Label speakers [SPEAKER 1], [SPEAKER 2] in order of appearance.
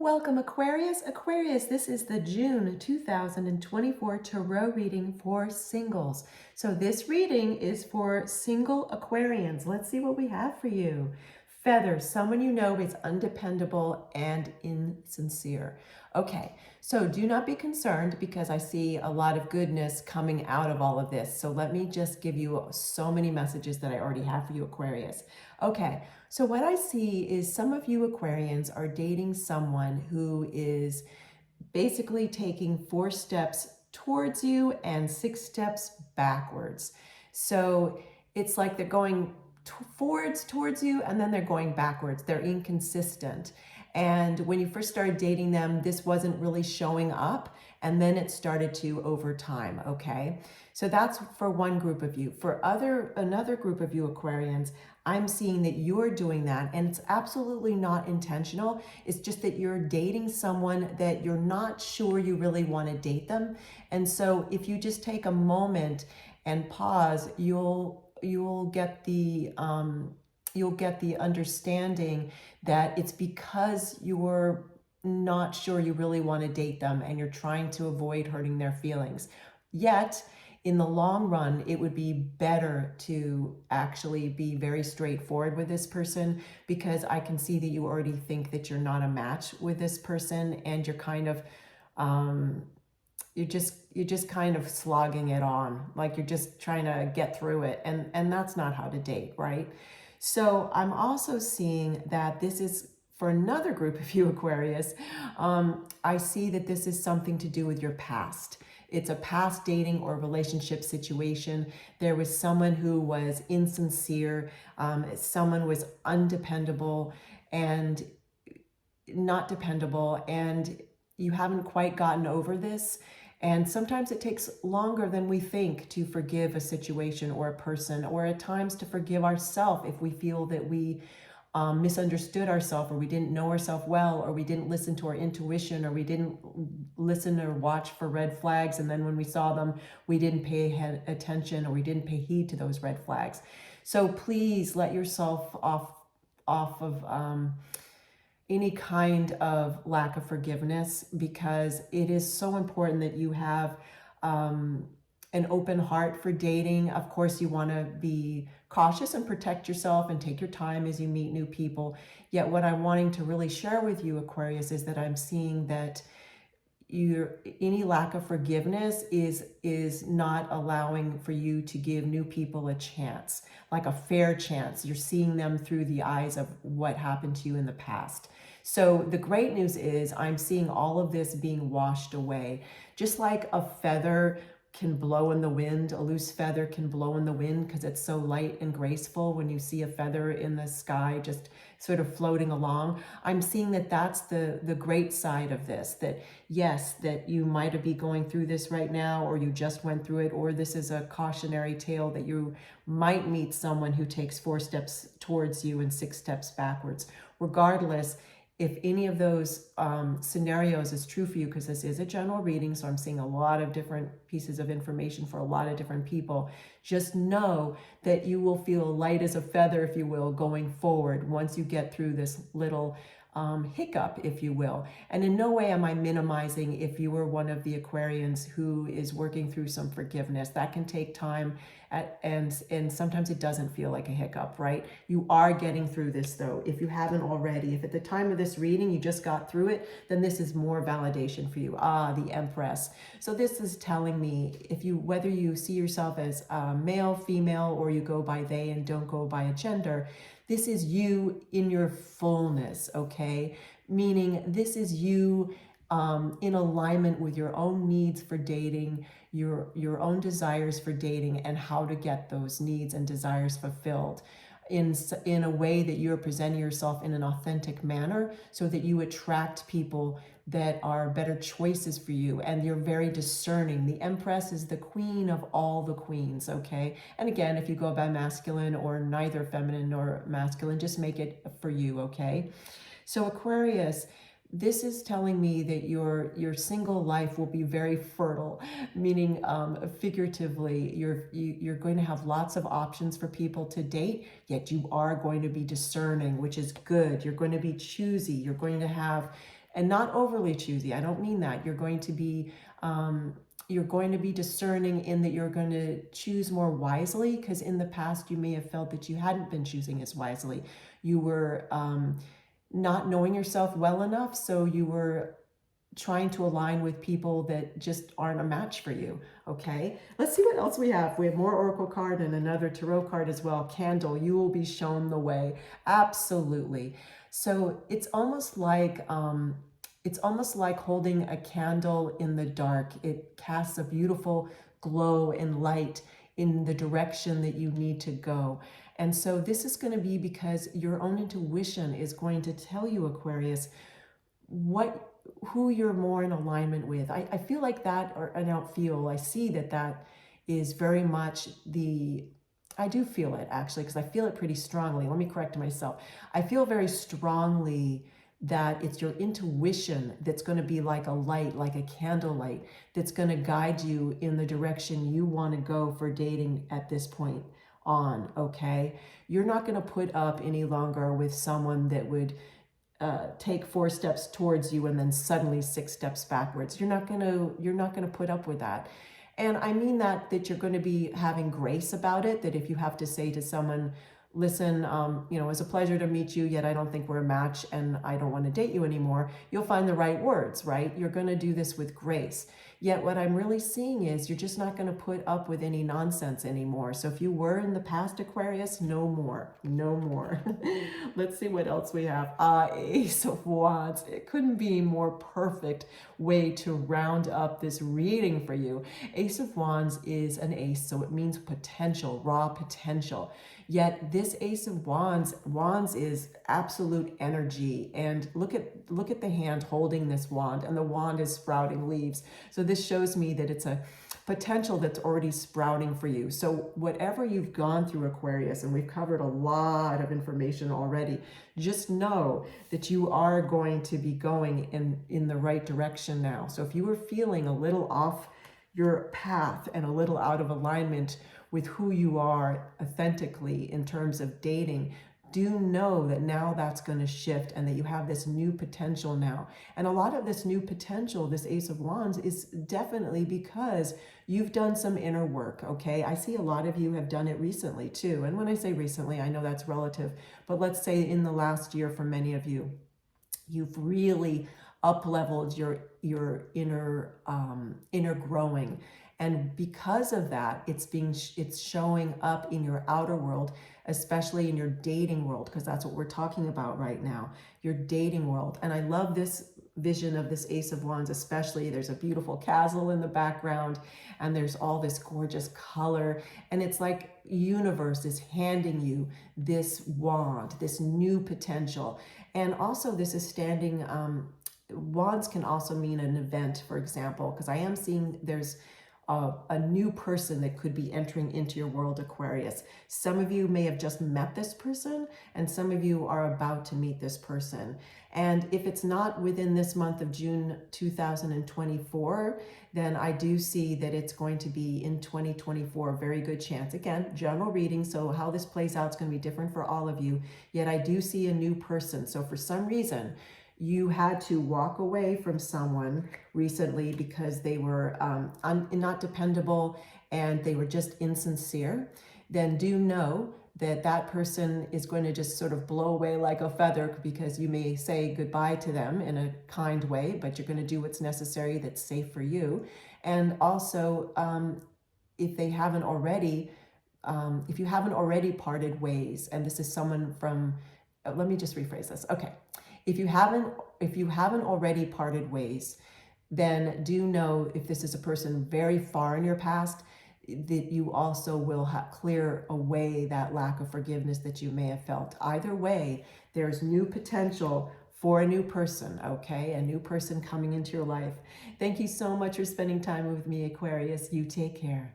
[SPEAKER 1] Welcome, Aquarius. Aquarius, this is the June 2024 tarot reading for singles. So this reading is for single Aquarians. Let's see what we have for you. Feather, someone you know is undependable and insincere. Okay, so do not be concerned because I see a lot of goodness coming out of all of this. So let me just give you so many messages that I already have for you, Aquarius. Okay, so what I see is some of you Aquarians are dating someone who is basically taking 4 steps towards you and 6 steps backwards. So it's like they're going forwards towards you and then they're going backwards. They're inconsistent. And when you first started dating them, this wasn't really showing up, and then it started to over time, okay? So that's for one group of you. For another group of you Aquarians, I'm seeing that you're doing that, and it's absolutely not intentional. It's just that you're dating someone that you're not sure you really want to date them. And so if you just take a moment and pause, you'll get the understanding that it's because you're not sure you really want to date them and you're trying to avoid hurting their feelings. Yet, in the long run, it would be better to actually be very straightforward with this person, because I can see that you already think that you're not a match with this person, and you're kind of you're just kind of slogging it on, like you're just trying to get through it, and that's not how to date, right? So I'm also seeing that this is for another group of you Aquarius. I see that this is something to do with your past. It's a past dating or relationship situation. There was someone who was insincere, someone was undependable and not dependable, and you haven't quite gotten over this. And sometimes it takes longer than we think to forgive a situation or a person, or at times to forgive ourselves if we feel that we misunderstood ourselves, or we didn't know ourselves well, or we didn't listen to our intuition, or we didn't listen or watch for red flags, and then when we saw them, we didn't pay attention, or we didn't pay heed to those red flags. So please let yourself off of any kind of lack of forgiveness, because it is so important that you have an open heart for dating. Of course, you want to be cautious and protect yourself and take your time as you meet new people. Yet what I'm wanting to really share with you, Aquarius, is that I'm seeing that any lack of forgiveness is not allowing for you to give new people a chance, like a fair chance. You're seeing them through the eyes of what happened to you in the past. So the great news is I'm seeing all of this being washed away. Just like a feather can blow in the wind, a loose feather can blow in the wind because it's so light and graceful when you see a feather in the sky just sort of floating along. I'm seeing that that's the great side of this, that yes, that you might be going through this right now, or you just went through it, or this is a cautionary tale that you might meet someone who takes 4 steps towards you and 6 steps backwards. Regardless, if any of those scenarios is true for you, because this is a general reading, so I'm seeing a lot of different pieces of information for a lot of different people, just know that you will feel light as a feather, if you will, going forward once you get through this little hiccup, if you will. And in no way am I minimizing if you were one of the Aquarians who is working through some forgiveness. That can take time, and sometimes it doesn't feel like a hiccup, right? You are getting through this, though, if you haven't already. If at the time of this reading you just got through it, then this is more validation for you. The Empress. So this is telling me, whether you see yourself as male, female, or you go by they and don't go by a gender, this is you in your fullness, okay? Meaning this is you in alignment with your own needs for dating, your own desires for dating, and how to get those needs and desires fulfilled in a way that you're presenting yourself in an authentic manner, so that you attract people that are better choices for you, and you're very discerning. The Empress is the queen of all the queens, okay? And again, if you go by masculine or neither feminine nor masculine, just make it for you, okay? So Aquarius, this is telling me that your single life will be very fertile, meaning figuratively, you're going to have lots of options for people to date, yet you are going to be discerning, which is good. You're going to be choosy. You're going to have and not overly choosy. I don't mean that. You're going to be discerning in that you're going to choose more wisely, because in the past you may have felt that you hadn't been choosing as wisely. You were not knowing yourself well enough, so you were trying to align with people that just aren't a match for you. Okay, let's see what else we have. We have more oracle card and another tarot card as well. Candle, you will be shown the way. Absolutely. So it's almost like holding a candle in the dark. It casts a beautiful glow and light in the direction that you need to go. And so this is going to be because your own intuition is going to tell you, Aquarius, who you're more in alignment with. I feel like that, or I don't feel, I see that is very much I do feel it actually, because I feel it pretty strongly. Let me correct myself. I feel very strongly that it's your intuition that's going to be like a light, like a candle light, that's going to guide you in the direction you want to go for dating at this point on, okay? You're not going to put up any longer with someone that would take 4 steps towards you and then suddenly 6 steps backwards. You're not gonna put up with that. And I mean that you're going to be having grace about it, that if you have to say to someone, listen, you know, it's a pleasure to meet you, yet I don't think we're a match and I don't want to date you anymore, you'll find the right words, right? You're going to do this with grace. Yet what I'm really seeing is you're just not going to put up with any nonsense anymore. So if you were in the past, Aquarius, no more, no more. Let's see what else we have. Ace of Wands. It couldn't be a more perfect way to round up this reading for you. Ace of Wands is an ace, so it means potential, raw potential. Yet this Ace of Wands is absolute energy. And look at the hand holding this wand, and the wand is sprouting leaves. So this shows me that it's a potential that's already sprouting for you. So whatever you've gone through, Aquarius, and we've covered a lot of information already, just know that you are going to be going in the right direction now. So if you were feeling a little off your path and a little out of alignment with who you are authentically in terms of dating, do know that now that's going to shift and that you have this new potential now. And a lot of this new potential, this Ace of Wands, is definitely because you've done some inner work, okay? I see a lot of you have done it recently too. And when I say recently, I know that's relative, but let's say in the last year for many of you, you've really up-leveled your inner growing. And because of that, it's showing up in your outer world, especially in your dating world, because that's what we're talking about right now, your dating world. And I love this vision of this Ace of Wands, especially. There's a beautiful castle in the background, and there's all this gorgeous color. And it's like universe is handing you this wand, this new potential. And also this is standing, wands can also mean an event, for example, because I am seeing there's a new person that could be entering into your world, Aquarius. Some of you may have just met this person, and some of you are about to meet this person. And if it's not within this month of June 2024, then I do see that it's going to be in 2024, a very good chance. Again, general reading, so how this plays out is going to be different for all of you, yet I do see a new person. So for some reason, you had to walk away from someone recently because they were not dependable and they were just insincere, then do know that that person is going to just sort of blow away like a feather, because you may say goodbye to them in a kind way, but you're going to do what's necessary that's safe for you. And also, if you haven't already parted ways, and this is someone from, let me just rephrase this. Okay. If you haven't already parted ways, then do know, if this is a person very far in your past, that you also will clear away that lack of forgiveness that you may have felt. Either way, there's new potential for a new person, okay? A new person coming into your life. Thank you so much for spending time with me, Aquarius. You take care.